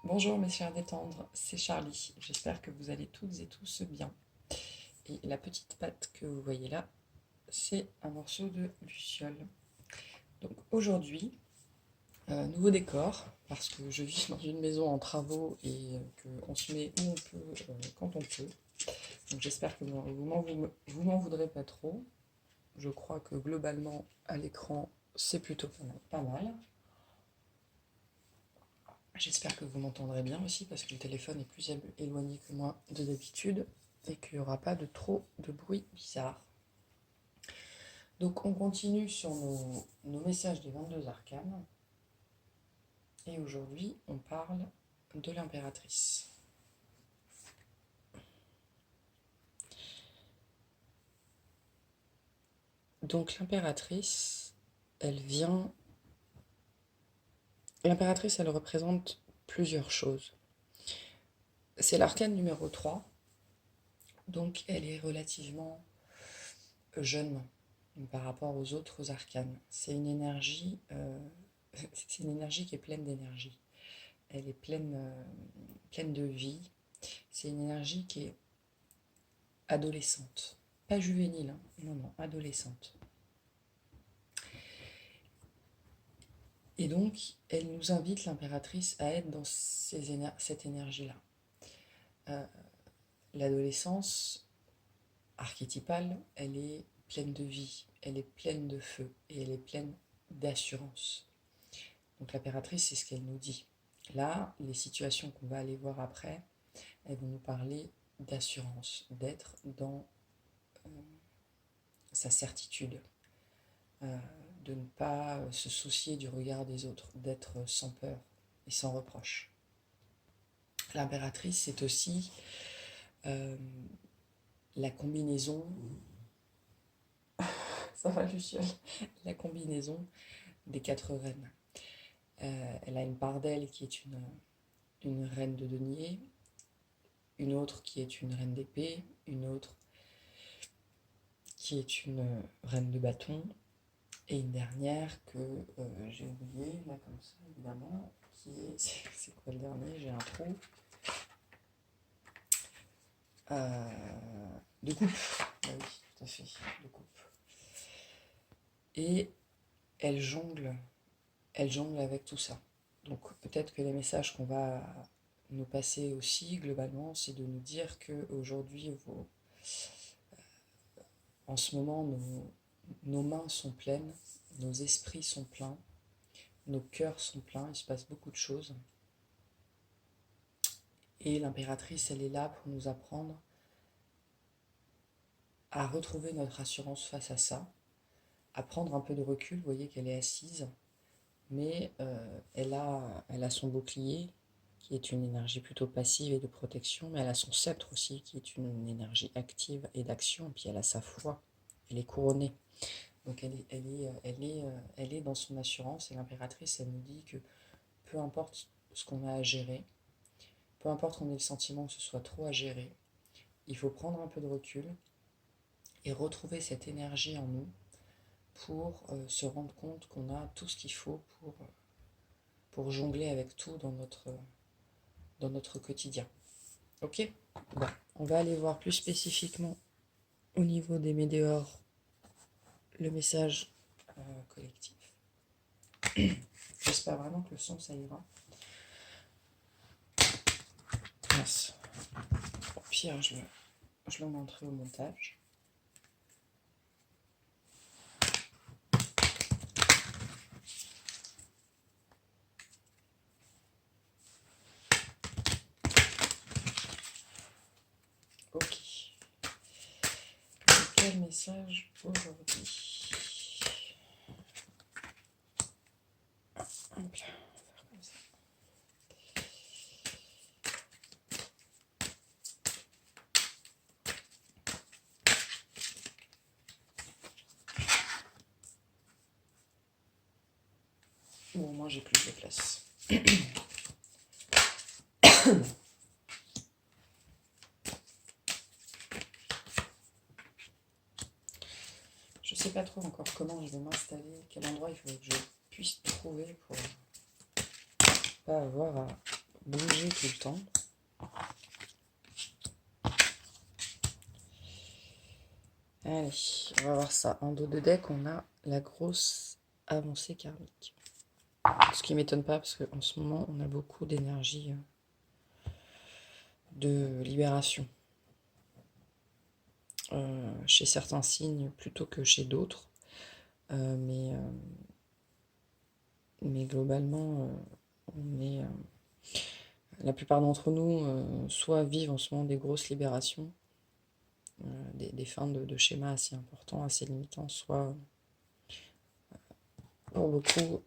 Bonjour mes chers détendres, c'est Charlie. J'espère que vous allez toutes et tous bien. Et la petite patte que vous voyez là, c'est un morceau de luciole. Donc aujourd'hui, nouveau décor, parce que je vis dans une maison en travaux et qu'on se met où on peut, quand on peut. Donc j'espère que vous m'en voudrez pas trop. Je crois que globalement, à l'écran, c'est plutôt pas mal. J'espère que vous m'entendrez bien aussi parce que le téléphone est plus éloigné que moi de d'habitude et qu'il n'y aura pas de trop de bruit bizarre. Donc on continue sur nos messages des 22 arcanes et aujourd'hui on parle de l'impératrice. Donc l'impératrice, L'impératrice, elle représente plusieurs choses. C'est l'arcane numéro 3, donc elle est relativement jeune par rapport aux autres arcanes. C'est une énergie qui est pleine d'énergie. Elle est pleine de vie. C'est une énergie qui est adolescente. Pas juvénile, hein. Non, non, adolescente. Et donc, elle nous invite, l'impératrice, à être dans cette énergie-là. L'adolescence archétypale, elle est pleine de vie, elle est pleine de feu et elle est pleine d'assurance. Donc l'impératrice, c'est ce qu'elle nous dit. Là, les situations qu'on va aller voir après, elles vont nous parler d'assurance, d'être dans sa certitude, de ne pas se soucier du regard des autres, d'être sans peur et sans reproche. L'impératrice, c'est aussi la combinaison, ça va Luciole, la combinaison des 4 reines. Elle a une part d'elle qui est une reine de denier, une autre qui est une reine d'épée, une autre qui est une reine de bâton, et une dernière que j'ai oublié, là comme ça évidemment, qui est... C'est quoi le dernier? J'ai un trou. De coupe. Ah oui, tout à fait, de coupe. Et elle jongle avec tout ça. Donc peut-être que les messages qu'on va nous passer aussi, globalement, c'est de nous dire qu'aujourd'hui, en ce moment, nos mains sont pleines, nos esprits sont pleins, nos cœurs sont pleins, il se passe beaucoup de choses. Et l'impératrice, elle est là pour nous apprendre à retrouver notre assurance face à ça, à prendre un peu de recul. Vous voyez qu'elle est assise, mais elle a son bouclier, qui est une énergie plutôt passive et de protection, mais elle a son sceptre aussi, qui est une énergie active et d'action, et puis elle a sa foi, elle est couronnée. Donc elle est dans son assurance, et l'impératrice, elle nous dit que peu importe ce qu'on a à gérer, peu importe qu'on ait le sentiment que ce soit trop à gérer, il faut prendre un peu de recul et retrouver cette énergie en nous pour se rendre compte qu'on a tout ce qu'il faut pour jongler avec tout dans notre quotidien. Ok? Bon, on va aller voir plus spécifiquement au niveau des météores le message collectif. J'espère vraiment que le son, ça ira. Mince. Au pire, je le montrerai au montage. Ok. Quel message aujourd'hui? Hop là. Bon, au moins j'ai plus de place. Je sais pas trop encore comment je vais m'installer, quel endroit il faudrait que je puisse trouver pour pas avoir à bouger tout le temps. Allez, on va voir ça. En dos de deck, on a la grosse avancée karmique. Ce qui m'étonne pas, parce qu'en ce moment, on a beaucoup d'énergie de libération. Chez certains signes plutôt que chez d'autres. Mais globalement, la plupart d'entre nous soit vivent en ce moment des grosses libérations, des fins de schémas assez importants, assez limitants, soit pour beaucoup,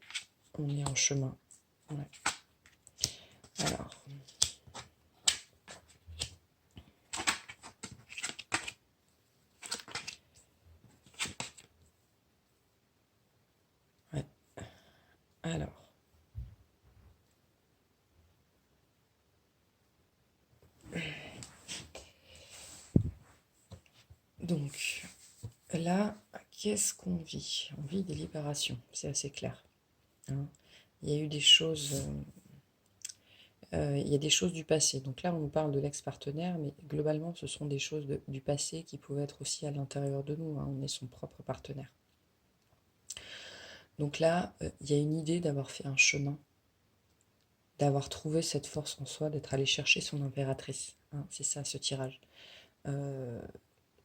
on est en chemin. Ouais. Alors. Ouais. Alors. Donc, là, qu'est-ce qu'on vit? On vit des libérations, c'est assez clair. Hein. Il y a eu des choses... il y a des choses du passé. Donc là, on nous parle de l'ex-partenaire, mais globalement, ce sont des choses du passé qui pouvaient être aussi à l'intérieur de nous. Hein. On est son propre partenaire. Donc là, il y a une idée d'avoir fait un chemin, d'avoir trouvé cette force en soi, d'être allé chercher son impératrice. Hein. C'est ça, ce tirage.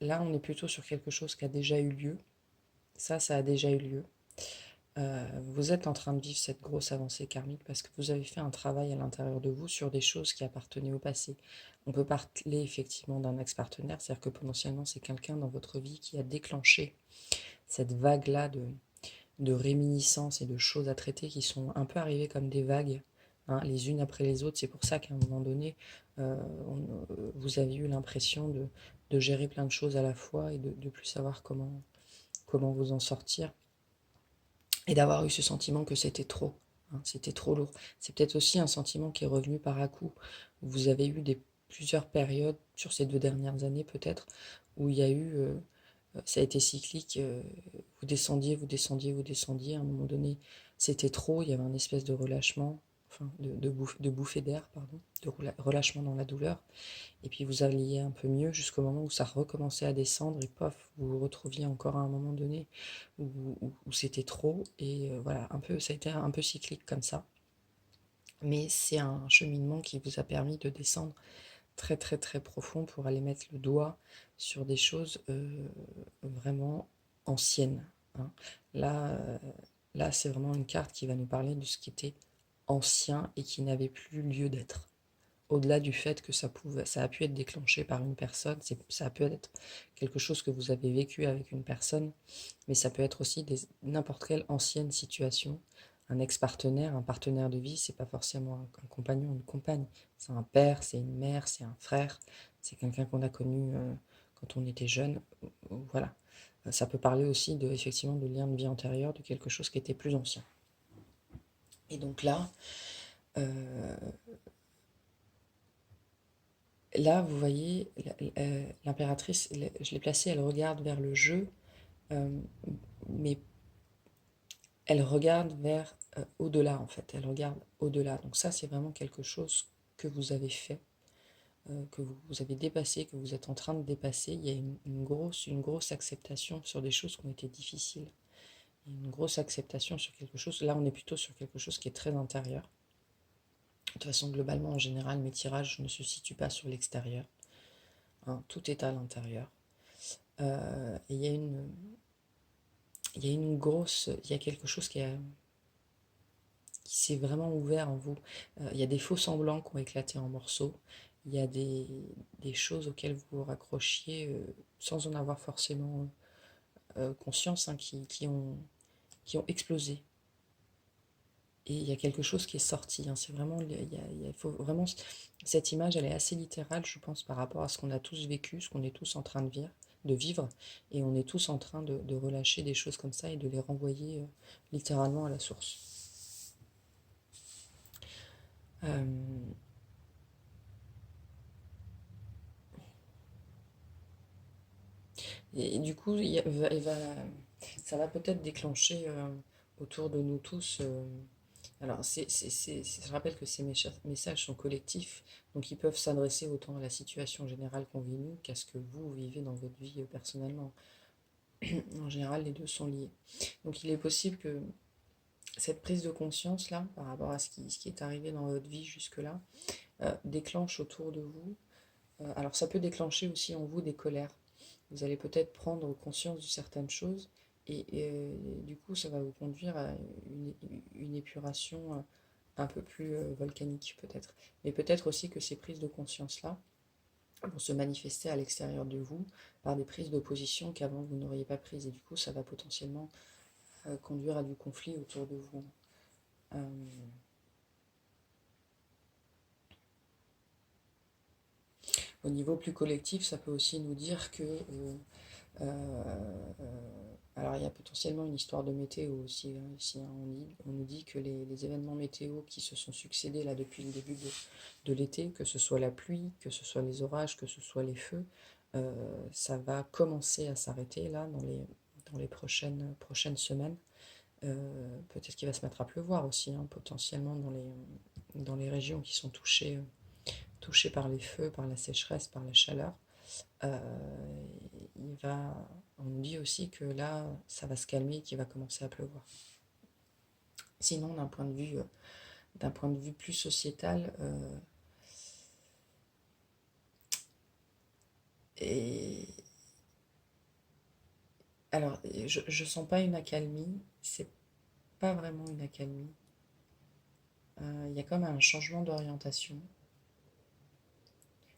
Là, on est plutôt sur quelque chose qui a déjà eu lieu. Ça a déjà eu lieu. Vous êtes en train de vivre cette grosse avancée karmique parce que vous avez fait un travail à l'intérieur de vous sur des choses qui appartenaient au passé. On peut parler effectivement d'un ex-partenaire, c'est-à-dire que potentiellement c'est quelqu'un dans votre vie qui a déclenché cette vague-là de réminiscences et de choses à traiter qui sont un peu arrivées comme des vagues, hein, les unes après les autres. C'est pour ça qu'à un moment donné, vous avez eu l'impression de gérer plein de choses à la fois et de ne plus savoir comment vous en sortir. Et d'avoir eu ce sentiment que c'était trop, hein, c'était trop lourd. C'est peut-être aussi un sentiment qui est revenu par à coup. Vous avez eu plusieurs périodes, sur ces 2 dernières années peut-être, où il y a eu, ça a été cyclique, vous descendiez, à un moment donné, c'était trop, il y avait un espèce de relâchement, enfin de bouffée d'air, pardon, de relâchement dans la douleur. Et puis vous alliez un peu mieux jusqu'au moment où ça recommençait à descendre et pof, vous vous retrouviez encore à un moment donné où c'était trop. Et voilà, ça a été un peu cyclique comme ça. Mais c'est un cheminement qui vous a permis de descendre très très très profond pour aller mettre le doigt sur des choses vraiment anciennes. Hein. Là, là c'est vraiment une carte qui va nous parler de ce qui était ancien et qui n'avait plus lieu d'être. Au-delà du fait que ça a pu être déclenché par une personne, ça peut être quelque chose que vous avez vécu avec une personne, mais ça peut être aussi n'importe quelle ancienne situation. Un ex-partenaire, un partenaire de vie, c'est pas forcément un compagnon, une compagne. C'est un père, c'est une mère, c'est un frère, c'est quelqu'un qu'on a connu quand on était jeune. Voilà. Ça peut parler aussi effectivement de liens de vie antérieurs, de quelque chose qui était plus ancien. Et donc là, là, vous voyez, l'impératrice, je l'ai placée, elle regarde vers le jeu, mais elle regarde vers au-delà, en fait. Elle regarde au-delà. Donc ça, c'est vraiment quelque chose que vous avez fait, que vous avez dépassé, que vous êtes en train de dépasser. Il y a une grosse acceptation sur des choses qui ont été difficiles. Une grosse acceptation sur quelque chose. Là, on est plutôt sur quelque chose qui est très intérieur. De toute façon, globalement, en général, mes tirages ne se situent pas sur l'extérieur. Hein, tout est à l'intérieur. Et il y a quelque chose qui s'est vraiment ouvert en vous. Il y a des faux semblants qui ont éclaté en morceaux. Il y a des choses auxquelles vous vous raccrochiez sans en avoir forcément conscience, hein, qui ont explosé. Et il y a quelque chose qui est sorti. Hein. C'est vraiment, il faut vraiment, cette image, elle est assez littérale, je pense, par rapport à ce qu'on a tous vécu, ce qu'on est tous en train de vivre, et on est tous en train de relâcher des choses comme ça et de les renvoyer littéralement à la source. Et du coup, ça va peut-être déclencher autour de nous tous Alors, je rappelle que ces messages sont collectifs, donc ils peuvent s'adresser autant à la situation générale qu'on vit nous qu'à ce que vous vivez dans votre vie personnellement. En général, les deux sont liés. Donc, il est possible que cette prise de conscience là, par rapport à ce qui est arrivé dans votre vie jusque-là, déclenche autour de vous. Alors, ça peut déclencher aussi en vous des colères. Vous allez peut-être prendre conscience de certaines choses du coup, ça va vous conduire à une épuration un peu plus volcanique peut-être. Mais peut-être aussi que ces prises de conscience-là vont se manifester à l'extérieur de vous par des prises d'opposition qu'avant vous n'auriez pas prises. Et du coup, ça va potentiellement conduire à du conflit autour de vous. Euh, Au niveau plus collectif, ça peut aussi nous dire que alors il y a potentiellement une histoire de météo aussi, hein, ici, hein. On nous dit que les événements météo qui se sont succédés là depuis le début de l'été, que ce soit la pluie, que ce soit les orages, que ce soit les feux, ça va commencer à s'arrêter là dans les prochaines semaines. Peut-être qu'il va se mettre à pleuvoir aussi, hein, potentiellement dans les régions qui sont touchées par les feux, par la sécheresse, par la chaleur. Euh, on nous dit aussi que là, ça va se calmer, qu'il va commencer à pleuvoir. Sinon, d'un point de vue plus sociétal, et alors, je sens pas une accalmie, c'est pas vraiment une accalmie. Il y a comme un changement d'orientation.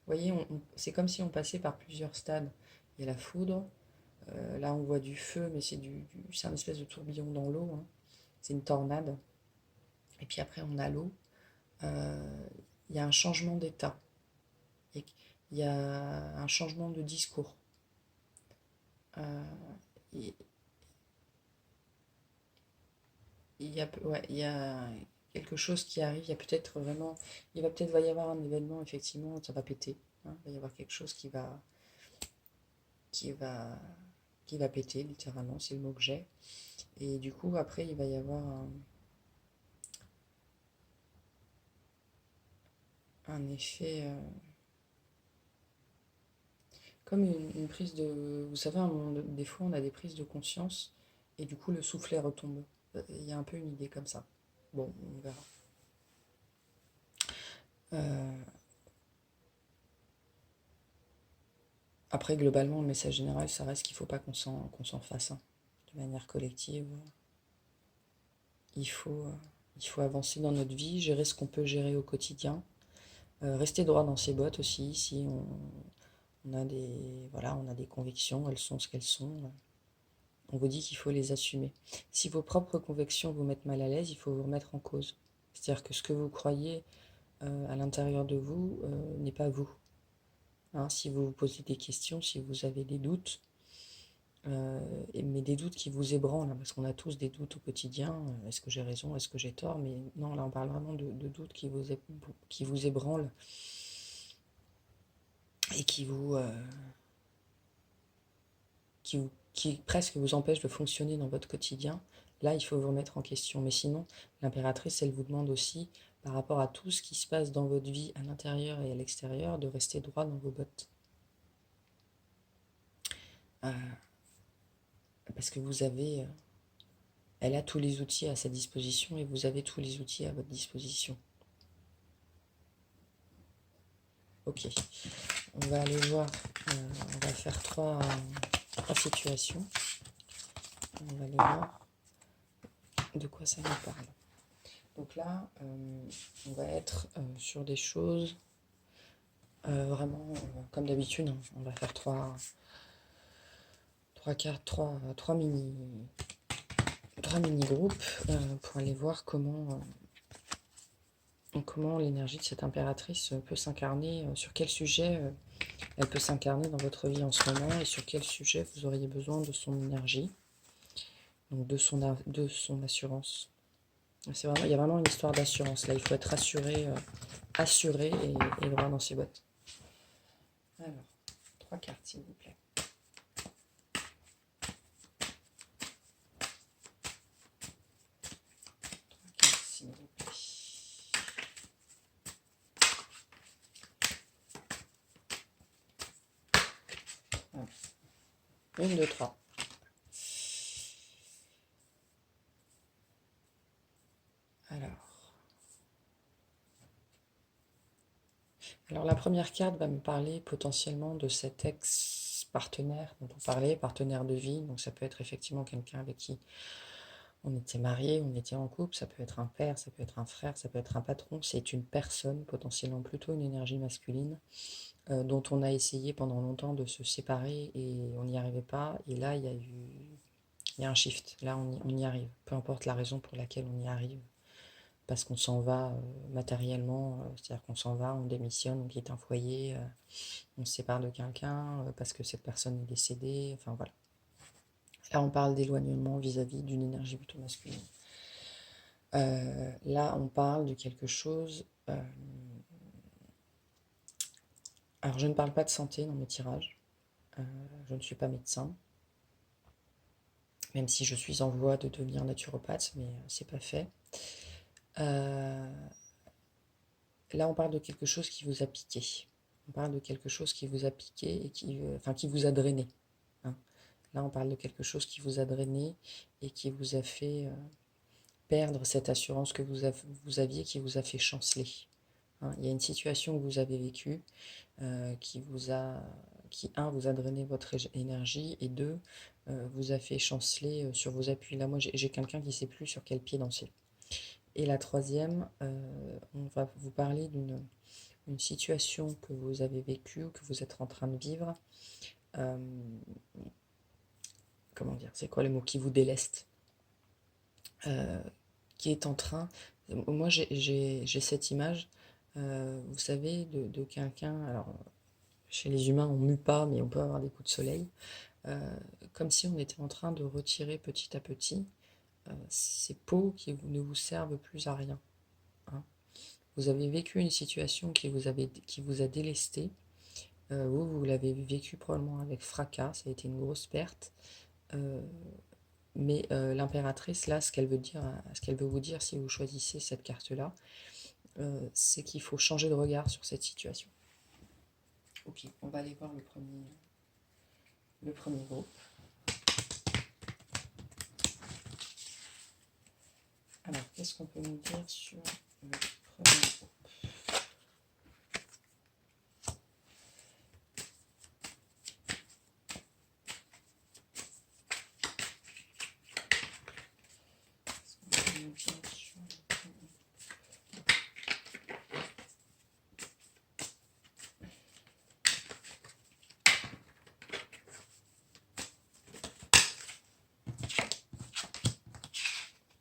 Vous voyez, c'est comme si on passait par plusieurs stades. Il y a la foudre, là on voit du feu, mais c'est un espèce de tourbillon dans l'eau, hein. C'est une tornade. Et puis après, on a l'eau. Euh, il y a un changement d'état. Il y a un changement de discours. Euh, il ouais, il y a quelque chose qui arrive. Il va peut-être y avoir un événement, effectivement, ça va péter, hein. Il va y avoir quelque chose qui va, qui va péter, littéralement, c'est le mot que j'ai. Et du coup, après, il va y avoir un effet, comme une prise de... Vous savez, des fois, on a des prises de conscience, et du coup, le soufflet retombe. Il y a un peu une idée comme ça. Bon, on verra. Euh, Après, globalement, le message général, ça reste qu'il ne faut pas qu'on s'en fasse, hein. De manière collective, il faut, euh, il faut avancer dans notre vie, gérer ce qu'on peut gérer au quotidien, rester droit dans ses bottes aussi, si on a voilà, on a des convictions, elles sont ce qu'elles sont. On vous dit qu'il faut les assumer. Si vos propres convictions vous mettent mal à l'aise, il faut vous remettre en cause. C'est-à-dire que ce que vous croyez à l'intérieur de vous n'est pas vous. Hein, si vous vous posez des questions, si vous avez des doutes, mais des doutes qui vous ébranlent, hein, parce qu'on a tous des doutes au quotidien. Est-ce que j'ai raison? Est-ce que j'ai tort? Mais non, là on parle vraiment de doutes qui vous ébranlent et qui presque vous empêchent de fonctionner dans votre quotidien. Là, il faut vous remettre en question. Mais sinon, l'impératrice, elle vous demande aussi, par rapport à tout ce qui se passe dans votre vie à l'intérieur et à l'extérieur, de rester droit dans vos bottes. Euh, Parce que elle a tous les outils à sa disposition et vous avez tous les outils à votre disposition. Ok, on va aller voir, on va faire trois situations. On va aller voir de quoi ça nous parle. Donc là, on va être sur des choses vraiment comme d'habitude, hein. On va faire trois mini-groupes pour aller voir comment l'énergie de cette impératrice peut s'incarner, sur quel sujet elle peut s'incarner dans votre vie en ce moment et sur quel sujet vous auriez besoin de son énergie, donc de son assurance. Il y a vraiment une histoire d'assurance là, il faut être assuré et droit dans ses bottes. Alors, 3 cartes s'il vous plaît. 3 cartes s'il vous plaît. Une, deux, trois. Alors la première carte va me parler potentiellement de cet ex-partenaire dont on parlait, partenaire de vie. Donc ça peut être effectivement quelqu'un avec qui on était marié, on était en couple, ça peut être un père, ça peut être un frère, ça peut être un patron. C'est une personne, potentiellement plutôt une énergie masculine, dont on a essayé pendant longtemps de se séparer et on n'y arrivait pas. Et là, il y a un shift. Là, on y arrive. Peu importe la raison pour laquelle on y arrive. Parce qu'on s'en va matériellement, c'est-à-dire qu'on s'en va, on démissionne, on quitte un foyer, on se sépare de quelqu'un parce que cette personne est décédée, enfin voilà. Là, on parle d'éloignement vis-à-vis d'une énergie plutôt masculine. Là, on parle de quelque chose. Alors, je ne parle pas de santé dans mes tirages. Je ne suis pas médecin, même si je suis en voie de devenir naturopathe, mais c'est pas fait. Là, on parle de quelque chose qui vous a piqué. On parle de quelque chose qui vous a piqué et qui vous a drainé. Hein. Là, on parle de quelque chose qui vous a drainé et qui vous a fait perdre cette assurance que vous aviez, qui vous a fait chanceler. Hein. Il y a une situation que vous avez vécue qui, vous a drainé votre énergie et deux, vous a fait chanceler sur vos appuis. Là, moi, j'ai quelqu'un qui ne sait plus sur quel pied danser. Et la troisième, on va vous parler d'une situation que vous avez vécue, que vous êtes en train de vivre. Euh, comment dire, c'est quoi le mot qui vous déleste, qui est en train. Moi, j'ai cette image, vous savez, de quelqu'un. Alors, chez les humains, on mue pas, mais on peut avoir des coups de soleil. Comme si on était en train de retirer petit à petit ces peaux qui ne vous servent plus à rien. Hein. Vous avez vécu une situation qui vous a délesté. Vous l'avez vécu probablement avec fracas, ça a été une grosse perte. Mais l'impératrice, là, ce qu'elle veut vous dire si vous choisissez cette carte-là, c'est qu'il faut changer de regard sur cette situation. Ok, on va aller voir le premier groupe. Alors, qu'est-ce qu'on peut nous dire sur le premier groupe?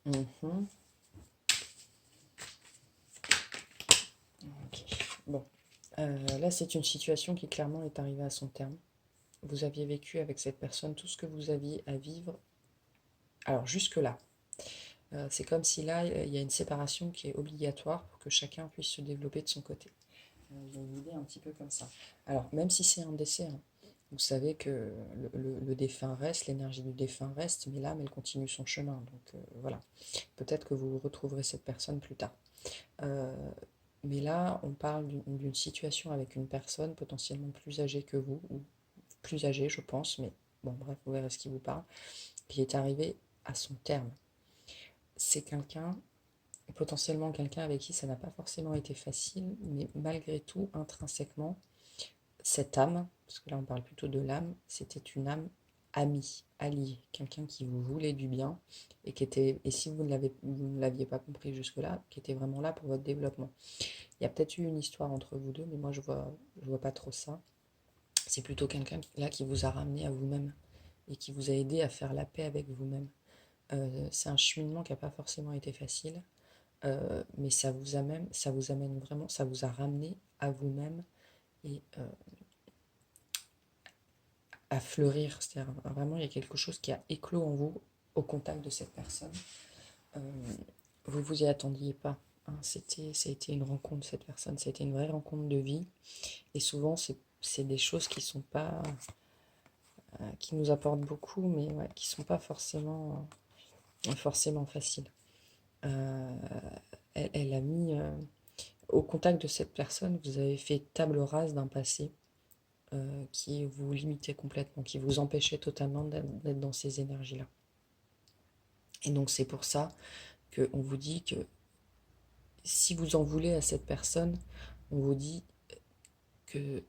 Mmh. Ok. Bon. Là, c'est une situation qui clairement est arrivée à son terme. Vous aviez vécu avec cette personne tout ce que vous aviez à vivre. Alors, jusque-là. C'est comme si là, il y a une séparation qui est obligatoire pour que chacun puisse se développer de son côté. J'ai une idée un petit peu comme ça. Alors, même si c'est un décès, hein, vous savez que le défunt reste, l'énergie du défunt reste, mais l'âme, elle continue son chemin. Donc voilà, peut-être que vous retrouverez cette personne plus tard. Mais là, on parle d'une situation avec une personne potentiellement plus âgée que vous, ou plus âgée, je pense, mais bon, bref, vous verrez ce qui vous parle, qui est arrivé à son terme. C'est potentiellement quelqu'un avec qui ça n'a pas forcément été facile, mais malgré tout, intrinsèquement, cette âme, parce que là on parle plutôt de l'âme, c'était une âme amie, alliée, quelqu'un qui vous voulait du bien et et si vous ne l'aviez pas compris jusque-là, qui était vraiment là pour votre développement. Il y a peut-être eu une histoire entre vous deux, mais moi je vois pas trop ça. C'est plutôt quelqu'un là qui vous a ramené à vous-même et qui vous a aidé à faire la paix avec vous-même. C'est un cheminement qui n'a pas forcément été facile, mais ça vous amène vraiment, ça vous a ramené à vous-même et à fleurir. C'est-à-dire vraiment, il y a quelque chose qui a éclos en vous au contact de cette personne. Euh, vous vous y attendiez pas. Hein. Ça a été une rencontre, cette personne, ça a été une vraie rencontre de vie. Et souvent, c'est des choses qui sont pas, qui nous apportent beaucoup, mais ouais, qui sont pas forcément faciles. Euh, elle a mis au contact de cette personne, vous avez fait table rase d'un passé qui vous limitait complètement, qui vous empêchait totalement d'être dans ces énergies-là. Et donc c'est pour ça qu'on vous dit que si vous en voulez à cette personne, on vous dit que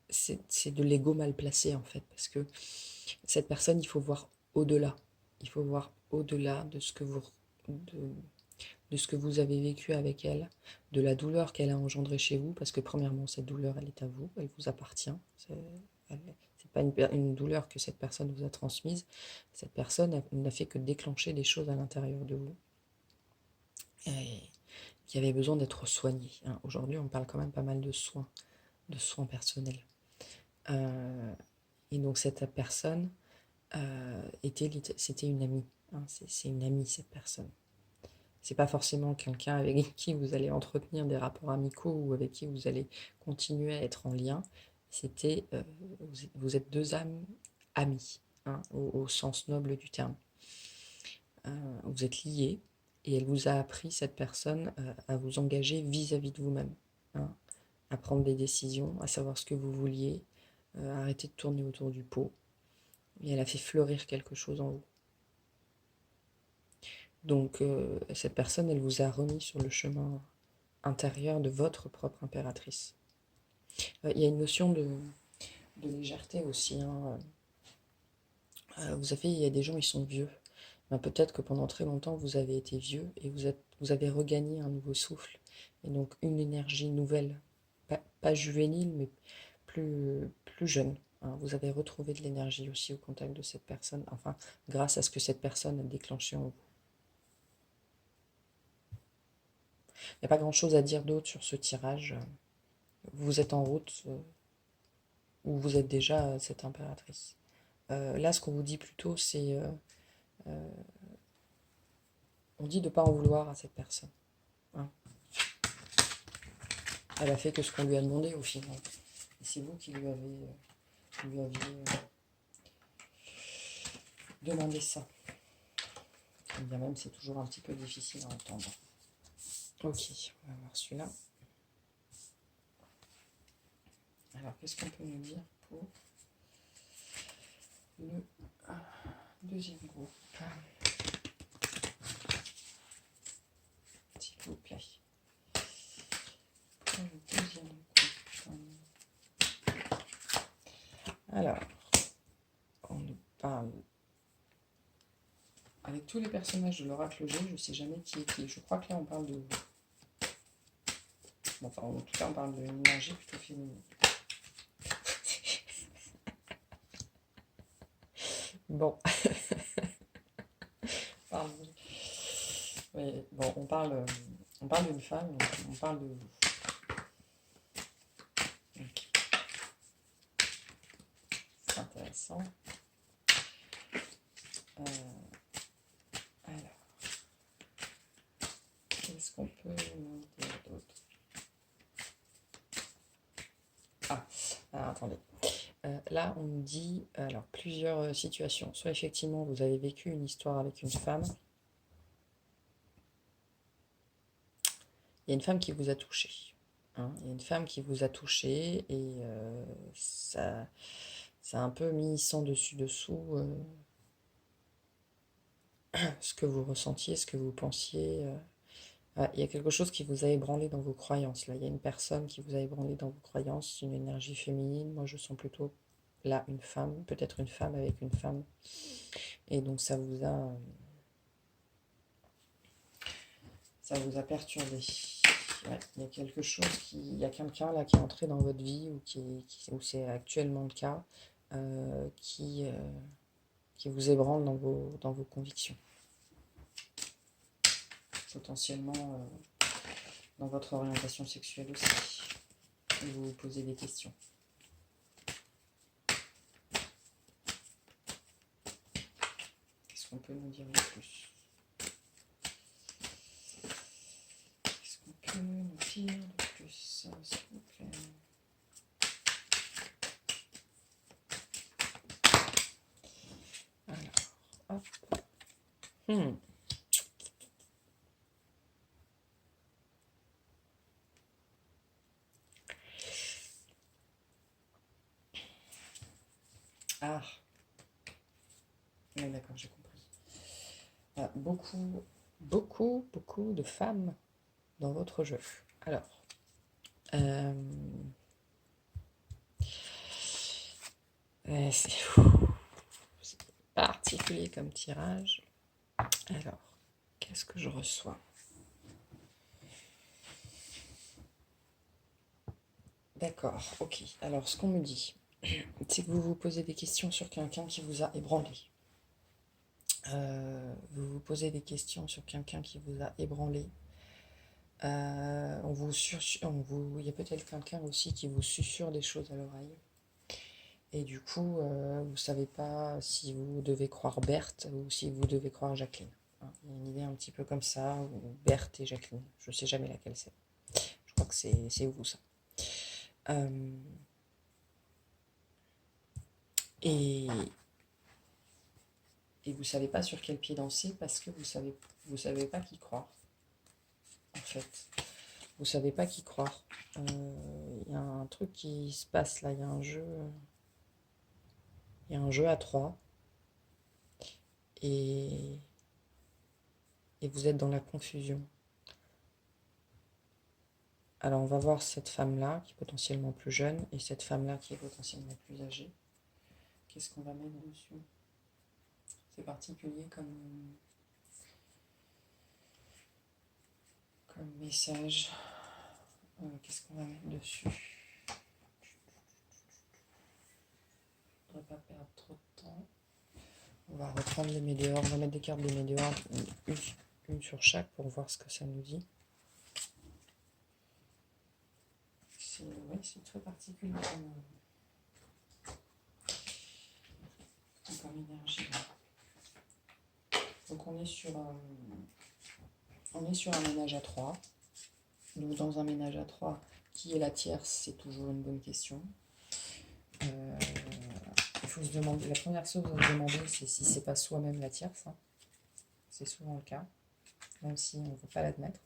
c'est de l'ego mal placé en fait, parce que cette personne, il faut voir au-delà. Il faut voir au-delà de ce que de ce que vous avez vécu avec elle, de la douleur qu'elle a engendrée chez vous, parce que premièrement, cette douleur, elle est à vous, elle vous appartient. C'est pas une douleur que cette personne vous a transmise. Cette personne n'a fait que déclencher des choses à l'intérieur de vous et qui avaient besoin d'être soignées. Hein. Aujourd'hui, on parle quand même pas mal de soins personnels. Et donc cette personne c'était une amie. Hein. C'est une amie, cette personne. C'est pas forcément quelqu'un avec qui vous allez entretenir des rapports amicaux ou avec qui vous allez continuer à être en lien. C'était, vous êtes deux âmes amies, hein, au sens noble du terme. Vous êtes liés et elle vous a appris, cette personne, à vous engager vis-à-vis de vous-même, hein, à prendre des décisions, à savoir ce que vous vouliez, arrêter de tourner autour du pot. Et elle a fait fleurir quelque chose en vous. Donc cette personne, elle vous a remis sur le chemin intérieur de votre propre impératrice. Il y a une notion de légèreté aussi. Hein. Vous savez, il y a des gens, ils sont vieux. Ben, peut-être que pendant très longtemps, vous avez été vieux et vous avez regagné un nouveau souffle. Et donc une énergie nouvelle, pas juvénile, mais plus jeune. Hein. Vous avez retrouvé de l'énergie aussi au contact de cette personne, enfin, grâce à ce que cette personne a déclenché en vous. Il n'y a pas grand-chose à dire d'autre sur ce tirage. Vous êtes en route ou vous êtes déjà cette impératrice. Là, ce qu'on vous dit plutôt, c'est... on dit de ne pas en vouloir à cette personne. Hein. Elle a fait que ce qu'on lui a demandé au final. Et c'est vous qui lui aviez demandé ça. Et bien même, c'est toujours un petit peu difficile à entendre. Ok, on va voir celui-là. Alors, qu'est-ce qu'on peut nous dire pour le deuxième groupe, s'il vous plaît. Pour le deuxième groupe. Alors, on nous parle... Avec tous les personnages de l'oracle G, je ne sais jamais qui est qui. Je crois que là, on parle de... Bon, enfin, en tout cas, on parle d'une énergie plutôt féminine. Bon. Oui, bon, on parle d'une femme, donc on parle de vous. C'est intéressant. Alors, qu'est-ce qu'on peut nous dire d'autre? Attendez. Là, on nous dit alors plusieurs situations. Soit effectivement, vous avez vécu une histoire avec une femme. Il y a une femme qui vous a touché. Hein. Il y a une femme qui vous a touché et ça a un peu mis sans dessus dessous ce que vous ressentiez, ce que vous pensiez. Il y a quelque chose qui vous a ébranlé dans vos croyances. Là, il y a une personne qui vous a ébranlé dans vos croyances, une énergie féminine. Moi, je sens plutôt là une femme, peut-être une femme avec une femme. Et donc, ça vous a perturbé. Ouais, il y a quelque chose il y a quelqu'un là qui est entré dans votre vie ou c'est actuellement le cas, qui vous ébranle dans vos convictions. Potentiellement dans votre orientation sexuelle aussi. Et vous vous posez des questions. Qu'est-ce qu'on peut nous dire de plus? Qu'est-ce qu'on peut nous dire de plus, s'il vous plaît? Alors, hop. Ah, oui, d'accord, j'ai compris. Beaucoup, beaucoup de femmes dans votre jeu. Alors, euh, c'est particulier comme tirage. Alors, qu'est-ce que je reçois? D'accord, ok. Alors, ce qu'on me dit, c'est que vous vous posez des questions sur quelqu'un qui vous a ébranlé. Vous vous posez des questions sur quelqu'un qui vous a ébranlé. Il y a peut-être quelqu'un aussi qui vous susurre des choses à l'oreille. Et du coup, vous ne savez pas si vous devez croire Berthe ou si vous devez croire Jacqueline. Hein, il y a une idée un petit peu comme ça, ou Berthe et Jacqueline. Je ne sais jamais laquelle c'est. Je crois que c'est vous, ça. Euh, et, et vous ne savez pas sur quel pied danser parce que vous savez pas qui croire, en fait. Vous savez pas qui croire. Il y a un truc qui se passe là, il y a un jeu à trois et, et vous êtes dans la confusion. Alors on va voir cette femme-là qui est potentiellement plus jeune et cette femme-là qui est potentiellement plus âgée. Qu'est-ce qu'on va mettre dessus? C'est particulier comme message. Qu'est-ce qu'on va mettre dessus? On ne va pas perdre trop de temps. On va reprendre les météores, on va mettre des cartes des météores, une sur chaque pour voir ce que ça nous dit. C'est très particulier comme énergie. Donc on est sur un ménage à trois. Donc dans un ménage à trois, qui est la tierce, c'est toujours une bonne question. Il faut se demander, la première chose à se demander, c'est si c'est pas soi-même la tierce. Hein. C'est souvent le cas, même si on ne veut pas l'admettre.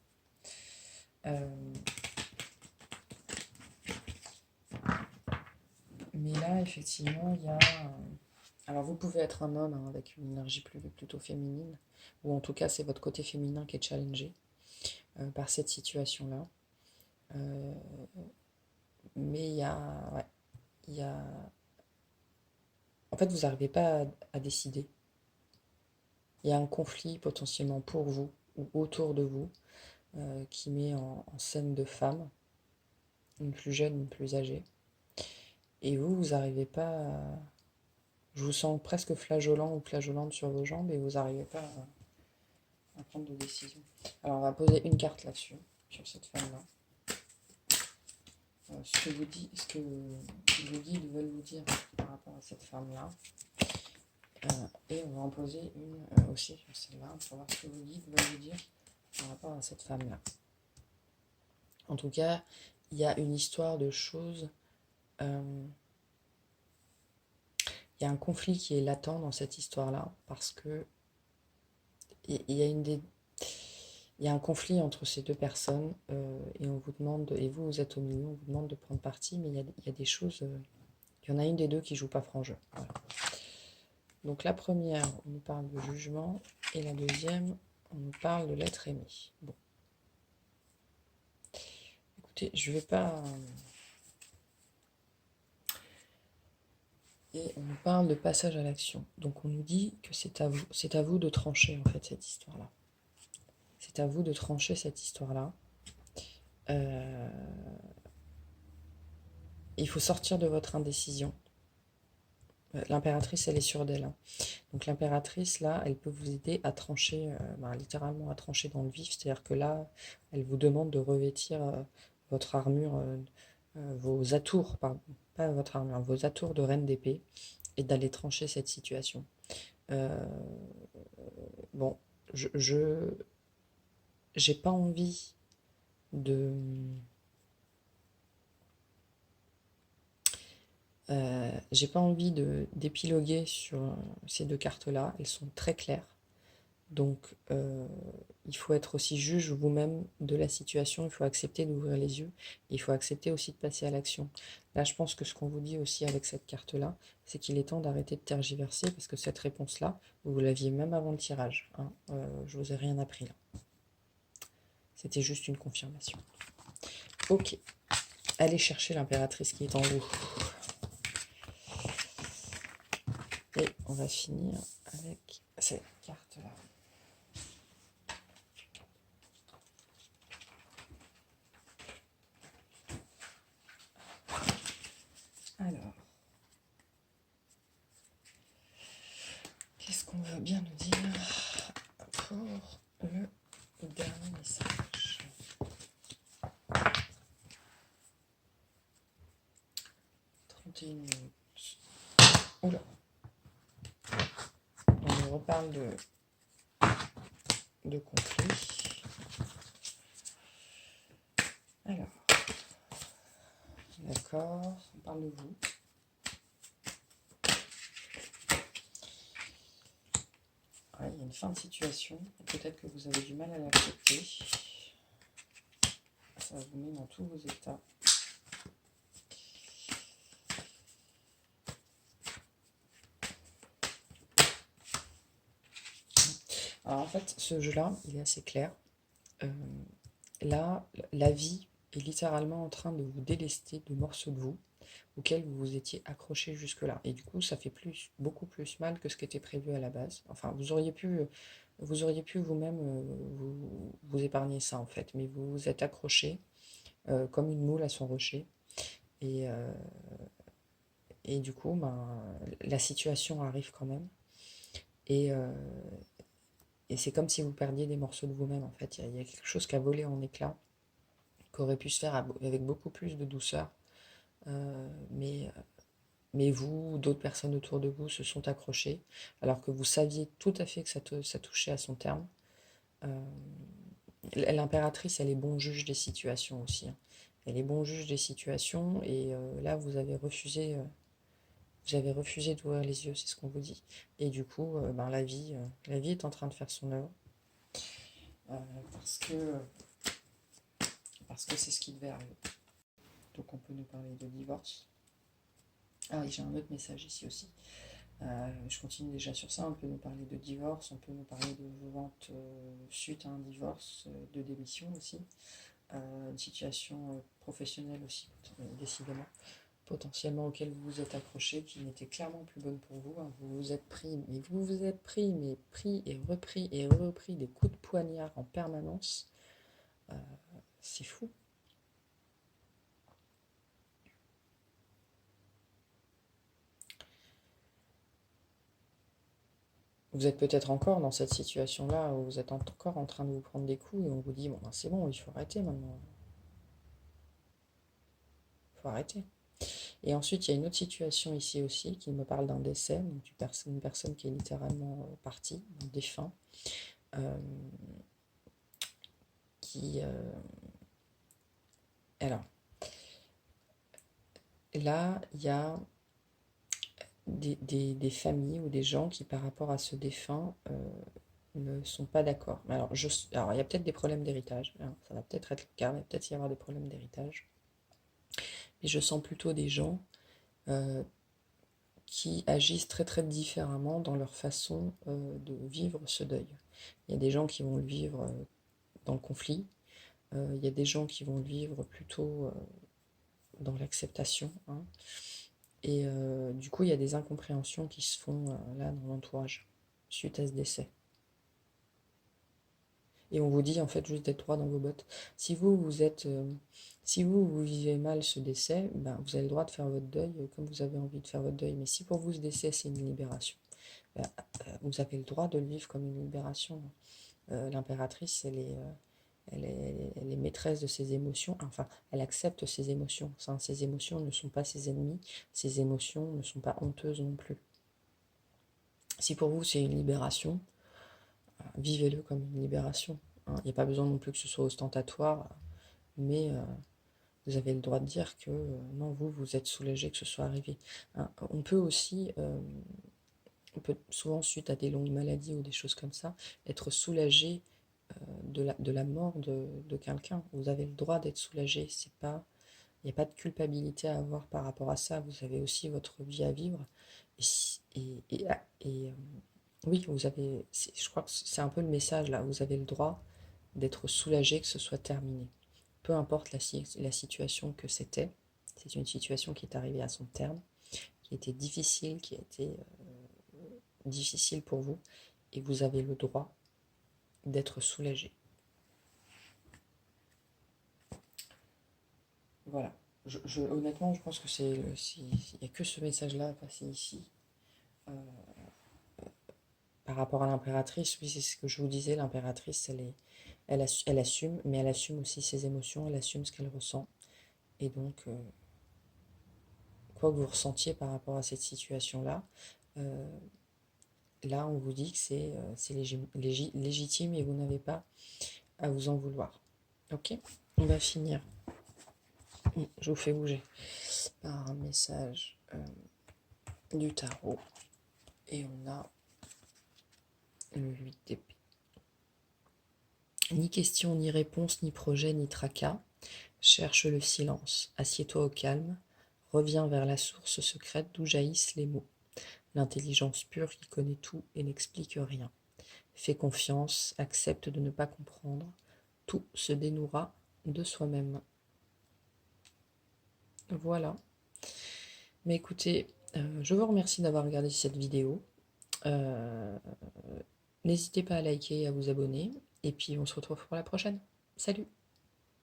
Mais là, effectivement, il y a... Alors, vous pouvez être un homme hein, avec une énergie plutôt féminine, ou en tout cas, c'est votre côté féminin qui est challengé par cette situation-là. Mais il y a... Ouais, il y a... En fait, vous n'arrivez pas à décider. Il y a un conflit potentiellement pour vous ou autour de vous qui met en scène deux femmes, une plus jeune, une plus âgée. Et vous n'arrivez pas à... Je vous sens presque flageolant ou flageolante sur vos jambes et vous n'arrivez pas à prendre de décision. Alors on va poser une carte là-dessus, sur cette femme-là. Ce que vos guides veulent vous dire par rapport à cette femme-là. Et on va en poser une aussi sur celle-là pour voir ce que vos guides veulent vous dire par rapport à cette femme-là. En tout cas, il y a une histoire de choses. Il y a un conflit qui est latent dans cette histoire-là parce que il y a un conflit entre ces deux personnes et on vous demande, et vous êtes au milieu, on vous demande de prendre parti, mais il y a des choses, il y en a une des deux qui joue pas franc jeu. Voilà. Donc la première, on nous parle de jugement, et la deuxième, on nous parle de l'être aimé. Bon. Écoutez, je vais pas... Et on nous parle de passage à l'action. Donc on nous dit que c'est à vous de trancher en fait cette histoire-là. C'est à vous de trancher cette histoire-là. Il faut sortir de votre indécision. L'impératrice, elle est sûre d'elle. Hein. Donc l'impératrice, là, elle peut vous aider à trancher, littéralement à trancher dans le vif. C'est-à-dire que là, elle vous demande de revêtir votre armure, vos atours, pardon, pas votre armure, vos atours de reine d'épée, et d'aller trancher cette situation. Bon, j'ai pas envie de... j'ai pas envie d'épiloguer sur ces deux cartes-là. Elles sont très claires. Donc, il faut être aussi juge vous-même de la situation, il faut accepter d'ouvrir les yeux, il faut accepter aussi de passer à l'action. Là, je pense que ce qu'on vous dit aussi avec cette carte-là, c'est qu'il est temps d'arrêter de tergiverser, parce que cette réponse-là, vous l'aviez même avant le tirage, hein. Je vous ai rien appris là. C'était juste une confirmation. Ok, allez chercher l'impératrice qui est en vous. Et on va finir avec cette carte-là. Alors, qu'est-ce qu'on veut bien nous dire pour le dernier message? 31 minutes. Oula. On nous reparle de conflit. Alors, d'accord, on parle de vous. Ouais, il y a une fin de situation, peut-être que vous avez du mal à l'accepter. Ça vous met dans tous vos états. Alors en fait, ce jeu-là, il est assez clair. Là, la vie est littéralement en train de vous délester de morceaux de vous auxquels vous vous étiez accroché jusque-là. Et du coup, ça fait beaucoup plus mal que ce qui était prévu à la base. Enfin, vous auriez pu vous-même vous épargner ça en fait, mais vous vous êtes accroché comme une moule à son rocher. Et, et du coup, ben, la situation arrive quand même. Et, c'est comme si vous perdiez des morceaux de vous-même en fait. Il y a quelque chose qui a volé en éclats, qui aurait pu se faire avec beaucoup plus de douceur. Mais vous, d'autres personnes autour de vous se sont accrochées, alors que vous saviez tout à fait que ça touchait à son terme. L'impératrice, elle est bon juge des situations aussi, hein. Elle est bon juge des situations, et là, vous avez refusé d'ouvrir les yeux, c'est ce qu'on vous dit. Et du coup, ben, la vie est en train de faire son œuvre, euh, parce que parce que c'est ce qui devait arriver. Donc on peut nous parler de divorce. Ah oui, j'ai un autre message ici aussi. Je continue déjà sur ça. On peut nous parler de divorce, on peut nous parler de vente suite à un divorce, de démission aussi. Une situation professionnelle aussi, décidément, potentiellement auquel vous vous êtes accroché, qui n'était clairement plus bonne pour vous, hein. Vous vous êtes pris, mais pris et repris des coups de poignard en permanence. C'est fou. Vous êtes peut-être encore dans cette situation-là où vous êtes encore en train de vous prendre des coups et on vous dit bon ben c'est bon, il faut arrêter maintenant. Il faut arrêter. Et ensuite, il y a une autre situation ici aussi qui me parle d'un décès, donc une personne qui est littéralement partie, un défunt, euh, qui... alors, là, il y a des familles ou des gens qui, par rapport à ce défunt, ne sont pas d'accord. Alors, il y a peut-être des problèmes d'héritage, hein, ça va peut-être être le cas, mais peut-être y avoir des problèmes d'héritage. Mais je sens plutôt des gens qui agissent très très différemment dans leur façon de vivre ce deuil. Il y a des gens qui vont le vivre dans le conflit, il y a des gens qui vont le vivre plutôt dans l'acceptation, hein. Et du coup, il y a des incompréhensions qui se font là dans l'entourage suite à ce décès. Et on vous dit en fait juste d'être droit dans vos bottes. Si vous vivez mal ce décès, ben, vous avez le droit de faire votre deuil comme vous avez envie de faire votre deuil. Mais si pour vous ce décès c'est une libération, ben, vous avez le droit de le vivre comme une libération. L'impératrice, elle est maîtresse de ses émotions. Enfin, elle accepte ses émotions. Ses émotions ne sont pas ses ennemis. Ses émotions ne sont pas honteuses non plus. Si pour vous c'est une libération, vivez-le comme une libération, hein. Il n'y a pas besoin non plus que ce soit ostentatoire, mais vous avez le droit de dire que non, vous êtes soulagé que ce soit arrivé, hein. On peut aussi on peut souvent suite à des longues maladies ou des choses comme ça, être soulagé de la mort de quelqu'un. Vous avez le droit d'être soulagé, c'est pas, il n'y a pas de culpabilité à avoir par rapport à ça. Vous avez aussi votre vie à vivre. Oui, vous avez, je crois que c'est un peu le message là, vous avez le droit d'être soulagé que ce soit terminé. Peu importe la situation que c'était, c'est une situation qui est arrivée à son terme, qui était difficile, qui a été difficile pour vous, et vous avez le droit d'être soulagé. Voilà. Honnêtement, je pense que il n'y a que ce message-là à passer ici. Euh, Par rapport à l'impératrice, oui, c'est ce que je vous disais, l'impératrice, elle assume, mais elle assume aussi ses émotions, elle assume ce qu'elle ressent. Et donc, quoi que vous ressentiez par rapport à cette situation-là, euh, là, on vous dit que c'est légitime et vous n'avez pas à vous en vouloir. Ok? On va finir. Je vous fais bouger par un message du tarot. Et on a le 8 d'épée. Ni question, ni réponse, ni projet, ni tracas. Cherche le silence. Assieds-toi au calme. Reviens vers la source secrète d'où jaillissent les mots. L'intelligence pure qui connaît tout et n'explique rien. Fais confiance, accepte de ne pas comprendre. Tout se dénouera de soi-même. Voilà. Mais écoutez, je vous remercie d'avoir regardé cette vidéo. N'hésitez pas à liker et à vous abonner. Et puis on se retrouve pour la prochaine. Salut!